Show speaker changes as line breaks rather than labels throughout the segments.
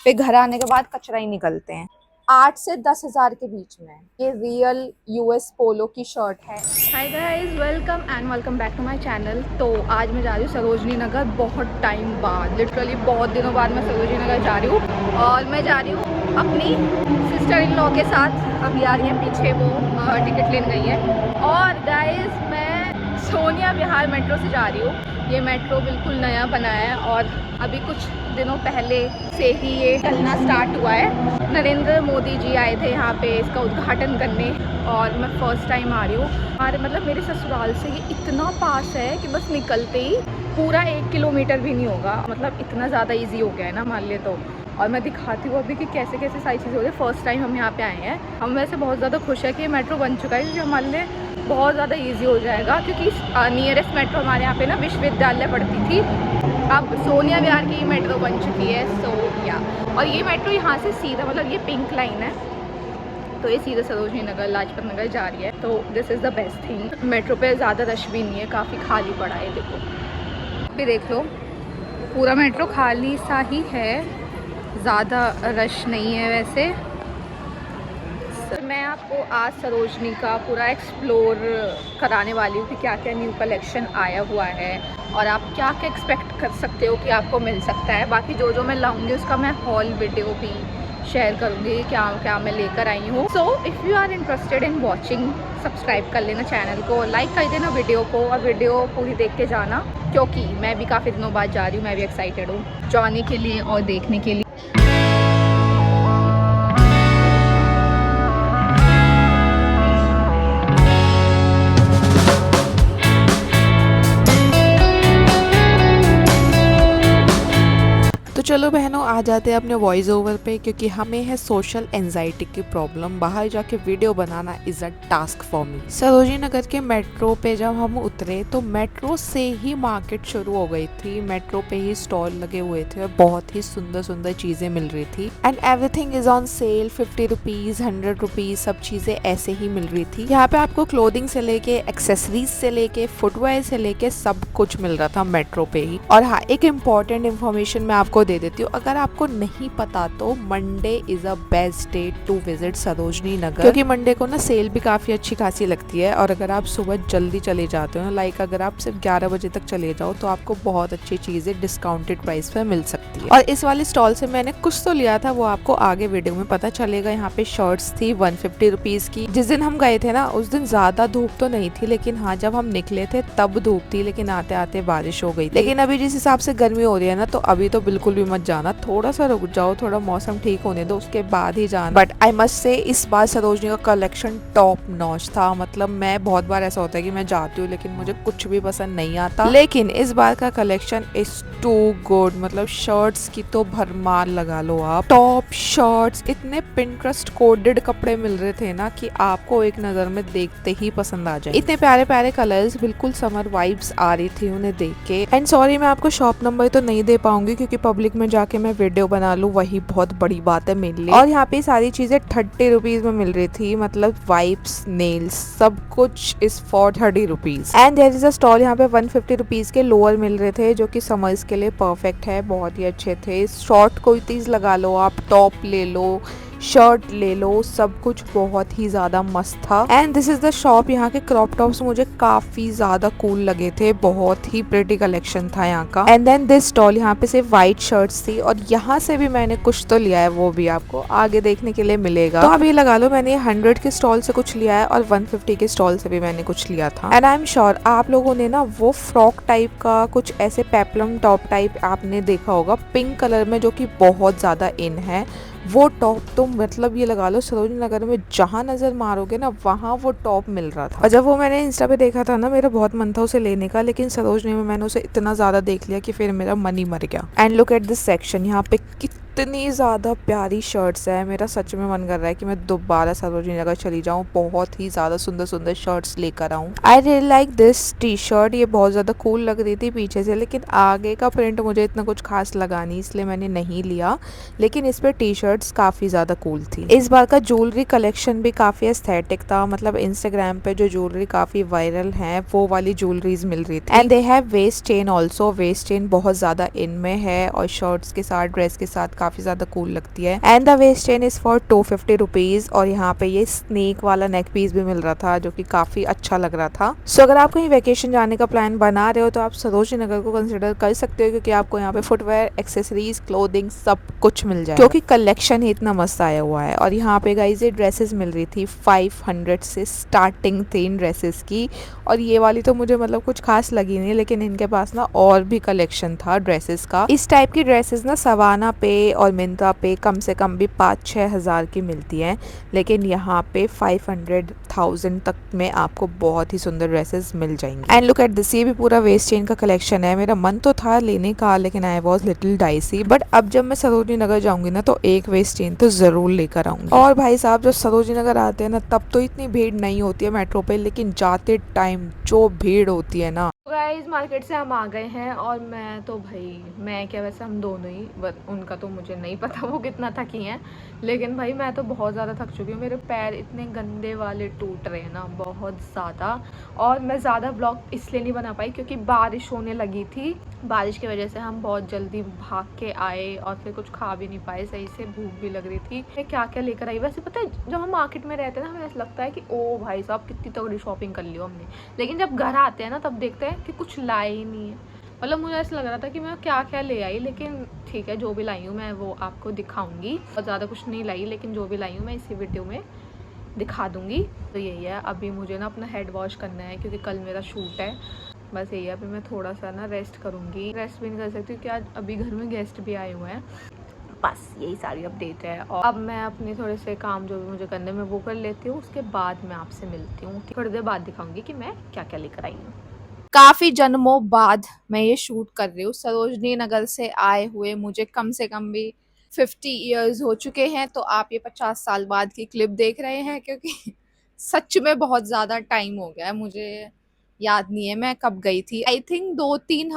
फिर घर आने के बाद कचरा ही निकलते हैं। 8 से 10,000 के बीच में ये रियल यूएस पोलो की शर्ट है। Hi guys, welcome back to my channel. तो आज मैं जा रही हूँ सरोजनी नगर, बहुत टाइम बाद, लिटरली बहुत दिनों बाद मैं सरोजनी नगर जा रही हूँ। और मैं जा रही हूँ अपनी सिस्टर इन लॉ के साथ। अभी आ रही है पीछे, वो टिकट लेने गई है। और गाइस मैं सोनिया विहार मेट्रो से जा रही हूँ। ये मेट्रो बिल्कुल नया बना है और अभी कुछ दिनों पहले से ही ये चलना स्टार्ट हुआ है। नरेंद्र मोदी जी आए थे यहाँ पे इसका उद्घाटन करने और मैं फर्स्ट टाइम आ रही हूँ। और मतलब मेरे ससुराल से ये इतना पास है कि बस निकलते ही पूरा 1 किलोमीटर भी नहीं होगा। मतलब इतना ज़्यादा इजी हो गया है ना, मान लिए तो। और मैं दिखाती हूँ अभी कि कैसे कैसे सारी चीज़ें हो रही है। फर्स्ट टाइम हम यहाँ पे आए हैं। हम वैसे बहुत ज़्यादा खुश है कि ये मेट्रो बन चुका है, क्योंकि हमारे लिए बहुत ज़्यादा इजी हो जाएगा। क्योंकि नियरेस्ट मेट्रो हमारे यहाँ पे ना विश्वविद्यालय पड़ती थी, अब सोनिया विहार की मेट्रो बन चुकी है। सो या, और ये मेट्रो यहाँ से सीधा, मतलब ये पिंक लाइन है तो ये सीधा सरोजनी नगर लाजपत नगर जा रही है। तो this is the best thing. Metro पे ज़्यादा रश भी नहीं है, काफ़ी खाली पड़ा है। देखो भी, देख लो, पूरा मेट्रो खाली सा ही है, ज़्यादा रश नहीं है वैसे। मैं आपको आज सरोजनी का पूरा एक्सप्लोर कराने वाली हूँ कि क्या क्या न्यू कलेक्शन आया हुआ है और आप क्या क्या एक्सपेक्ट कर सकते हो कि आपको मिल सकता है। बाकी जो जो मैं लाऊंगी उसका मैं हॉल वीडियो भी शेयर करूँगी, क्या क्या मैं लेकर आई हूँ। So if you are interested in watching, subscribe कर लेना चैनल को, लाइक कर देना वीडियो को, और वीडियो पूरी देख के जाना, क्योंकि मैं भी काफ़ी दिनों बाद जा रही हूँ। मैं भी एक्साइटेड हूँ जाने के लिए और देखने के लिए।
तो चलो बहनों, आ जाते हैं अपने वॉइस ओवर पे, क्योंकि हमें है सोशल एंजाइटी की प्रॉब्लम। बाहर जाके वीडियो बनाना is a task for me. Sarojini Nagar के मेट्रो पे जब हम उतरे तो मेट्रो से ही मार्केट शुरू हो गई थी। मेट्रो पे ही स्टॉल लगे हुए थे और बहुत ही सुंदर सुंदर चीजें मिल रही थी। And everything is on sale, 50 rupees, 100 rupees, सब चीजें ऐसे ही मिल रही थी। यहाँ पे आपको क्लोथिंग से लेके, एक्सेसरीज से लेके, फुटवेयर से लेके सब कुछ मिल रहा था मेट्रो पे ही। और हाँ, एक इम्पॉर्टेंट इन्फॉर्मेशन मैं आपको दे देती हूँ, अगर आपको नहीं पता तो Monday is a best day to visit Sarojini Nagar, क्योंकि मंडे को ना सेल भी काफी अच्छी खासी लगती है। और अगर आप सुबह जल्दी चले जाते हो, लाइक अगर आप सिर्फ 11 बजे तक चले जाओ, तो आपको बहुत अच्छी चीजें डिस्काउंटेड प्राइस पे मिल सकती है। और इस वाले स्टॉल से मैंने कुछ तो लिया था, वो आपको आगे वीडियो में पता चलेगा। यहाँ पे शर्ट्स थी 150 रुपीज की। जिस दिन हम गए थे ना, उस दिन ज्यादा धूप तो नहीं थी, लेकिन हाँ, जब हम निकले थे तब धूप थी, लेकिन आते आते बारिश हो गई। लेकिन अभी जिस हिसाब से गर्मी हो रही है ना, तो अभी तो बिल्कुल भी मत जाना, थोड़ा सा रुक जाओ, थोड़ा मौसम ठीक होने दो, उसके बाद ही जाना। बट आई मस्ट से इस बार सरोजनी का कलेक्शन टॉप नॉच था। मतलब मैं बहुत बार ऐसा होता है कि मैं जाती हूँ लेकिन मुझे कुछ भी पसंद नहीं आता, लेकिन इस बार का कलेक्शन इज टू गुड। मतलब शर्ट्स की तो भरमार लगा लो आप। टॉप शर्ट्स, इतने पिंटरेस्ट कोडेड कपड़े मिल रहे थे ना कि आपको एक नजर में देखते ही पसंद आ जाए। इतने प्यारे प्यारे कलर्स, बिल्कुल समर वाइब्स आ रही थी उन्हें देख के। एंड सॉरी, मैं आपको शॉप नंबर तो नहीं दे पाऊंगी, क्योंकि पब्लिक में जाके मैं वीडियो बना लूँ वही बहुत बड़ी बात है मेरे लिए। और यहाँ पे सारी चीजें 30 रुपीज में मिल रही थी। मतलब वाइप्स, नेल्स, सब कुछ is for 30 rupees. And there is a stall, यहाँ पे 150 रुपीज के लोअर मिल रहे थे, जो कि समर्स के लिए परफेक्ट है, बहुत ही अच्छे थे। शॉर्ट कोई चीज लगा लो आप, टॉप ले लो, शर्ट ले लो, सब कुछ बहुत ही ज्यादा मस्त था। And this is the shop. यहाँ के क्रॉप टॉप्स मुझे काफी ज्यादा कूल लगे थे, बहुत ही प्रिटी कलेक्शन था यहाँ का। एंड देन दिस स्टॉल, यहाँ पे सिर्फ व्हाइट शर्ट्स थी, और यहाँ से भी मैंने कुछ तो लिया है, वो भी आपको आगे देखने के लिए मिलेगा। तो अभी लगा लो, मैंने 100 के स्टॉल से कुछ लिया है और 150 के स्टॉल से भी मैंने कुछ लिया था। एंड आई एम श्योर आप लोगों ने ना वो फ्रॉक टाइप का कुछ ऐसे पेप्लम टॉप टाइप आपने देखा होगा पिंक कलर में, जो कि बहुत ज्यादा इन है। वो टॉप तो मतलब ये लगा लो, सरोजनी नगर में जहाँ नजर मारोगे ना, वहाँ वो टॉप मिल रहा था। और जब वो मैंने इंस्टा पे देखा था ना, मेरा बहुत मन था उसे लेने का, लेकिन सरोजनी में मैंने उसे इतना ज्यादा देख लिया कि फिर मेरा मन ही मर गया। And look at this section, यहाँ पे इतनी ज़्यादा प्यारी शर्ट्स है, मेरा सच में मन कर रहा है कि मैं दोबारा सरोजनी नगर चली जाऊँ, बहुत ही ज़्यादा सुंदर सुंदर शर्ट्स लेकर आऊँ। I really like this T shirt, ये बहुत ज़्यादा कूल लग रही थी पीछे से, लेकिन आगे का प्रिंट मुझे इतना कुछ खास लगा नहीं, इसलिए मैंने नहीं लिया। लेकिन इस पर टी शर्ट्स काफ़ी ज़्यादा कूल थी। इस बार का ज्वेलरी कलेक्शन भी काफ़ी एस्थेटिक था। मतलब इंस्टाग्राम पे जो ज्वेलरी काफ़ी वायरल है, वो वाली ज्वेलरीज मिल रही थी। And they have waist chain also, waist chain बहुत ज़्यादा इन में है, और शर्ट्स के साथ, ड्रेस के साथ काफ़ी ज़्यादा कूल लगती है। And the waist chain is for 250 rupees और यहाँ पे ये स्नेक वाला नेक पीस भी मिल रहा था जो कि काफ़ी अच्छा लग रहा था। सो अगर आप कहीं वेकेशन जाने का प्लान बना रहे हो तो आप सरोजनी नगर को कंसिडर कर सकते हो क्योंकि आपको यहाँ पे फुटवेयर, एक्सेसरीज, क्लोथिंग सब कुछ मिल जाएगा क्योंकि कलेक्शन ही इतना मस्त आया हुआ है। और यहाँ पे गाइस ये ड्रेसेस मिल रही थी 500 से स्टार्टिंग थी इन ड्रेसेस की। और ये वाली तो मुझे मतलब कुछ खास लगी नहीं, लेकिन इनके पास ना और भी कलेक्शन था ड्रेसेस का। इस टाइप की ड्रेसेस ना सवाना पे और मिंत्रा पे कम से कम भी 5-6 हज़ार की मिलती हैं, लेकिन यहाँ पे 500,000 तक में आपको बहुत ही सुंदर ड्रेसेस मिल जाएंगी। एंड लुक एट दिस, ये भी पूरा वेस्ट चेन का कलेक्शन है। मेरा मन तो था लेने का लेकिन I was little dicey, but अब जब मैं सरोजनी नगर जाऊंगी ना तो एक वेस्ट चेन तो जरूर लेकर आऊंगी। और भाई साहब जब सरोजनी नगर आते हैं ना तब तो इतनी भीड़ नहीं होती है मेट्रो पे, लेकिन जाते टाइम जो भीड़ होती है ना।
गाइस मार्केट से हम आ गए हैं और मैं तो भाई, मैं क्या वैसे हम दोनों ही, उनका तो मुझे नहीं पता वो कितना थकी हैं, लेकिन भाई मैं तो बहुत ज़्यादा थक चुकी हूँ। मेरे पैर इतने गंदे वाले टूट रहे हैं ना, बहुत ज़्यादा। और मैं ज़्यादा ब्लॉग इसलिए नहीं बना पाई क्योंकि बारिश होने लगी थी। बारिश की वजह से हम बहुत जल्दी भाग के आए और फिर कुछ खा भी नहीं पाए सही से, भूख भी लग रही थी। मैं क्या क्या लेकर आई, वैसे पता है जब हम मार्केट में रहते हैं ना हमें ऐसा लगता है कि ओ भाई साहब कितनी तगड़ी शॉपिंग कर ली हो हमने, लेकिन जब घर आते हैं ना तब देखते हैं कि कुछ लाए ही नहीं है। मतलब मुझे ऐसा लग रहा था कि मैं क्या क्या ले आई, लेकिन ठीक है जो भी लाई हूँ मैं वो आपको दिखाऊंगी। और ज़्यादा कुछ नहीं लाई, लेकिन जो भी लाई हूँ मैं इसी वीडियो में दिखा दूंगी। तो यही है, अभी मुझे ना अपना हेड वॉश करना है क्योंकि कल मेरा शूट है। बस यही है, अभी मैं थोड़ा सा ना रेस्ट करूँगी। रेस्ट भी नहीं कर सकती क्योंकि आज अभी घर में गेस्ट भी आए हुए हैं। बस यही सारी अपडेट है और अब मैं अपने थोड़े से काम जो भी मुझे करने में वो कर लेती हूँ, उसके बाद मैं आपसे मिलती हूँ। थोड़ी देर बाद दिखाऊंगी कि मैं क्या क्या लेकर आई हूँ। काफी जन्मों बाद मैं ये शूट कर रही हूँ। सरोजनी नगर से आए हुए मुझे कम से कम भी 50 ईयर्स हो चुके हैं, तो आप ये 50 साल बाद की क्लिप देख रहे हैं क्योंकि सच में बहुत ज्यादा टाइम हो गया है। मुझे याद नहीं है मैं कब गई थी। आई थिंक 2-3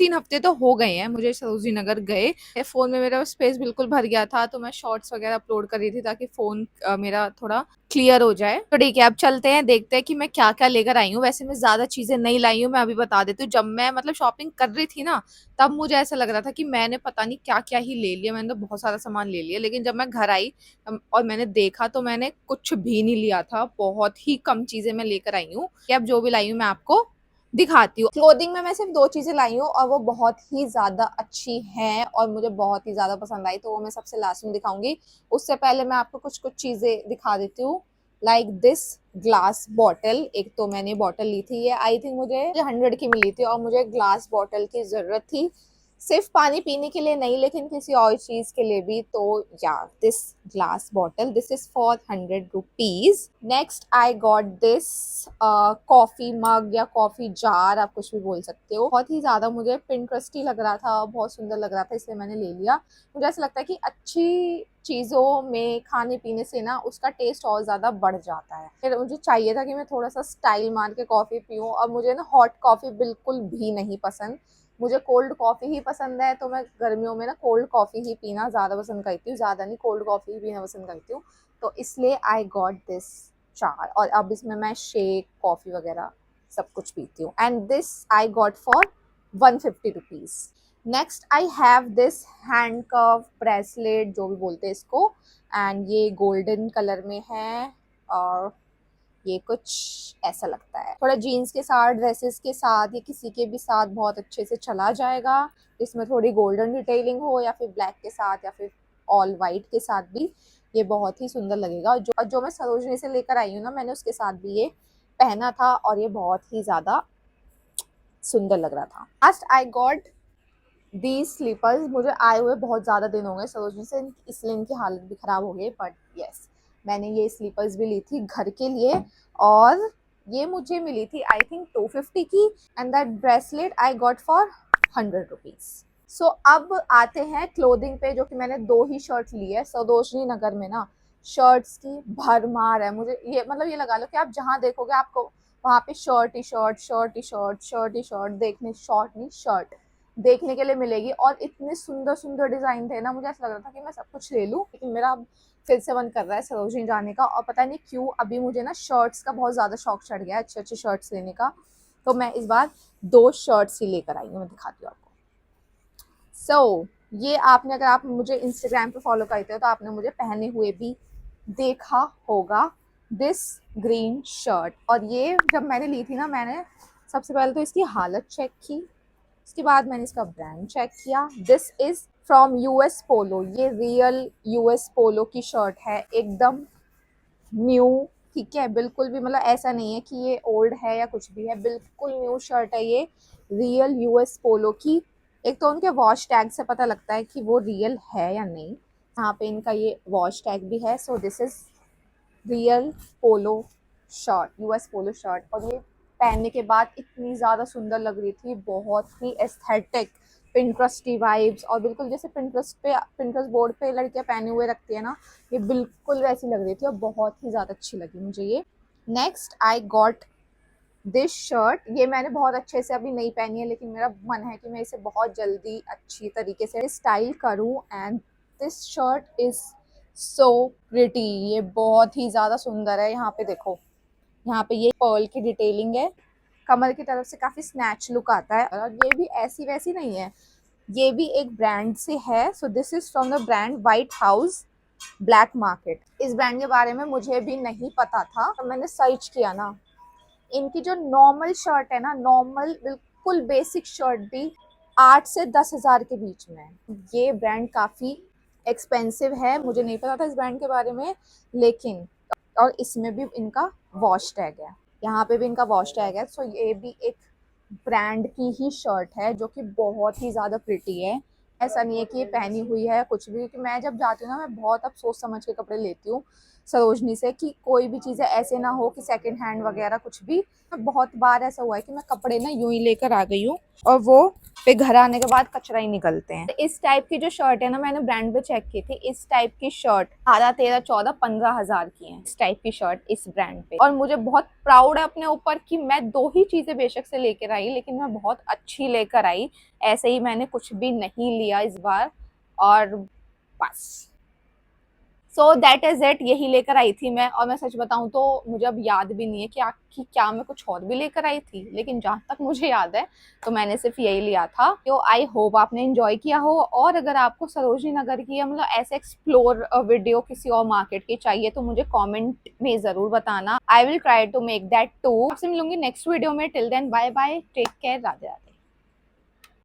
हफ्ते तो हो गए हैं मुझे सरोजनी नगर गए। फोन में मेरा स्पेस बिल्कुल भर गया था तो मैं शॉर्ट्स वगैरह अपलोड कर रही थी ताकि फोन मेरा थोड़ा क्लियर हो जाए। तो ठीक है, अब चलते हैं, देखते हैं कि मैं क्या क्या लेकर आई हूँ। वैसे मैं ज्यादा चीजें नहीं लाई हूँ, मैं अभी बता देती हूँ। जब मैं मतलब शॉपिंग कर रही थी ना तब मुझे ऐसा लग रहा था कि मैंने पता नहीं क्या क्या ही ले लिया, मैंने तो बहुत सारा सामान ले लिया। लेकिन जब मैं घर आई और मैंने देखा तो मैंने कुछ भी नहीं लिया था, बहुत ही कम चीजें मैं लेकर आई हूँ। कि अब जो भी लाई हूँ मैं आपको दिखाती हूँ। क्लोथिंग में मैं सिर्फ 2 चीजें लाई हूँ और वो बहुत ही ज्यादा अच्छी हैं और मुझे बहुत ही ज्यादा पसंद आई, तो वो मैं सबसे लास्ट में दिखाऊंगी। उससे पहले मैं आपको कुछ कुछ चीजें दिखा देती हूँ। लाइक दिस ग्लास बॉटल, एक तो मैंने बॉटल ली थी, ये आई थिंक मुझे 100 की मिली थी और मुझे ग्लास बॉटल की जरूरत थी, सिर्फ पानी पीने के लिए नहीं लेकिन किसी और चीज के लिए भी। तो या this glass bottle, this is for 100 rupees. Next I got this coffee mug या कॉफी जार, आप कुछ भी बोल सकते हो। बहुत ही ज्यादा मुझे पिंटरेस्टी लग रहा था, बहुत सुंदर लग रहा था, इसलिए मैंने ले लिया। मुझे ऐसा लगता है कि अच्छी चीजों में खाने पीने से ना उसका टेस्ट और ज्यादा बढ़ जाता है। फिर मुझे चाहिए था कि मैं थोड़ा सा स्टाइल मार के कॉफी पीऊँ और मुझे ना हॉट कॉफी बिल्कुल भी नहीं पसंद, मुझे कोल्ड कॉफ़ी ही पसंद है। तो मैं गर्मियों में ना कोल्ड कॉफ़ी ही पीना ज़्यादा पसंद करती हूँ, ज़्यादा नहीं, कोल्ड कॉफ़ी ही पीना पसंद करती हूँ। तो इसलिए आई गॉट दिस जार और अब इसमें मैं शेक, कॉफ़ी वगैरह सब कुछ पीती हूँ। And this I got for 150 rupees. Next I have this hand curve bracelet, जो भी बोलते हैं इसको, एंड ये गोल्डन कलर में है और ये कुछ ऐसा लगता है, थोड़ा जीन्स के साथ, ड्रेसेस के साथ या किसी के भी साथ बहुत अच्छे से चला जाएगा। इसमें थोड़ी गोल्डन डिटेलिंग हो या फिर ब्लैक के साथ या फिर ऑल वाइट के साथ भी ये बहुत ही सुंदर लगेगा। जो मैं सरोजनी से लेकर आई हूँ ना, मैंने उसके साथ भी ये पहना था और ये बहुत ही ज्यादा सुंदर लग रहा था। Last I got the slippers. मुझे आए हुए बहुत ज़्यादा दिन हो गए सरोजनी से, इसलिए इनकी हालत भी ख़राब हो गई, बट यस मैंने ये स्लीपर्स भी ली थी घर के लिए और ये मुझे मिली थी आई थिंक 250 की। And that bracelet I got for 100 rupees. So अब आते हैं क्लोथिंग पे, जो कि मैंने 2 ही शर्ट ली है। सरोजनी नगर में ना शर्ट्स की भरमार है। मुझे ये मतलब ये लगा लो कि आप जहाँ देखोगे आपको वहाँ पे शर्ट ही शर्ट, शर्ट ही शर्ट, शर्ट ही शर्ट, देखने शर्ट नहीं शर्ट देखने के लिए मिलेगी। और इतने सुंदर सुंदर डिजाइन थे ना, मुझे ऐसा लग रहा था कि मैं सब कुछ ले लूं, लेकिन मेरा अब फिर से मन कर रहा है सरोजनी जाने का। और पता नहीं क्यों अभी मुझे ना शर्ट्स का बहुत ज्यादा शौक चढ़ गया है, अच्छे अच्छे शर्ट्स लेने का। तो मैं इस बार 2 शर्ट्स ही लेकर आई हूँ, मैं दिखाती हूँ आपको। सो ये आपने, अगर आप मुझे इंस्टाग्राम पे फॉलो करते हो तो आपने मुझे पहने हुए भी देखा होगा, दिस ग्रीन शर्ट। और ये जब मैंने ली थी ना, मैंने सबसे पहले तो इसकी हालत चेक की, उसके बाद मैंने इसका ब्रांड चेक किया। This is from US Polo. ये रियल यूएस पोलो की शर्ट है, एकदम न्यू। ठीक है, बिल्कुल भी मतलब ऐसा नहीं है कि ये ओल्ड है या कुछ भी है, बिल्कुल न्यू शर्ट है ये, रियल यूएस पोलो की। एक तो उनके वॉश टैग से पता लगता है कि वो रियल है या नहीं। यहाँ पे इनका ये वॉश टैग भी है। So this is real polo shirt, US polo shirt. और ये पहनने के बाद इतनी ज़्यादा सुंदर लग रही थी, बहुत ही एस्थेटिक, पिंट्रस्टी वाइब्स। और बिल्कुल जैसे पिंट्रस्ट बोर्ड पे लड़कियां पहने हुए रखती है ना, ये बिल्कुल वैसी लग रही थी और बहुत ही ज़्यादा अच्छी लगी मुझे ये। Next I got this shirt. ये मैंने बहुत अच्छे से अभी नहीं पहनी है, लेकिन मेरा मन है कि मैं इसे बहुत जल्दी अच्छी तरीके से स्टाइल करूं। And this shirt is so pretty. ये बहुत ही ज़्यादा सुंदर है। यहाँ पे देखो, यहाँ पे ये पर्ल की डिटेलिंग है, कमर की तरफ से काफ़ी स्नैच लुक आता है। और ये भी ऐसी वैसी नहीं है, ये भी एक ब्रांड से है। So this is from the brand white house black market. इस ब्रांड के बारे में मुझे भी नहीं पता था, तो मैंने सर्च किया ना, इनकी जो नॉर्मल शर्ट है ना, नॉर्मल बिल्कुल बेसिक शर्ट भी 8 से 10 हज़ार के बीच में है। ये ब्रांड काफ़ी एक्सपेंसिव है, मुझे नहीं पता था इस ब्रांड के बारे में, लेकिन और इसमें भी इनका वॉश टैग है, यहाँ पे भी इनका वॉश टैग है। सो ये भी एक ब्रांड की ही शर्ट है जो कि बहुत ही ज़्यादा प्रिटी है। ऐसा नहीं है कि ये पहनी हुई है कुछ भी, क्योंकि मैं जब जाती हूँ ना, मैं बहुत अब सोच समझ के कपड़े लेती हूँ सरोजनी से, कि कोई भी चीज़ें ऐसे ना हो कि सेकंड हैंड वगैरह कुछ भी। बहुत बार ऐसा हुआ है कि मैं कपड़े ना यूं ही लेकर आ गई हूँ और वो फिर घर आने के बाद कचरा ही निकलते हैं। इस टाइप की जो शर्ट है ना, मैंने ब्रांड पे चेक की थी, इस टाइप की शर्ट 12, 13, 14, 15 हज़ार की है, इस टाइप की शर्ट इस ब्रांड पे। और मुझे बहुत प्राउड है अपने ऊपर कि मैं 2 ही चीजें बेशक से लेकर आई, लेकिन मैं बहुत अच्छी लेकर आई। ऐसे ही मैंने कुछ भी नहीं लिया इस बार। और बस, सो दैट इज इट, यही लेकर आई थी मैं। और मैं सच बताऊं तो मुझे अब याद भी नहीं है कि क्या मैं कुछ और भी लेकर आई थी, लेकिन जहां तक मुझे याद है तो मैंने सिर्फ यही लिया था। तो आई होप आपने एंजॉय किया हो। और अगर आपको सरोजनी नगर की मतलब ऐसे एक्सप्लोर वीडियो किसी और मार्केट की चाहिए तो मुझे कॉमेंट में जरूर बताना। I will try to make that too. आपसे मिलूंगी नेक्स्ट वीडियो में। Till then bye bye, take care, Radhe Radhe.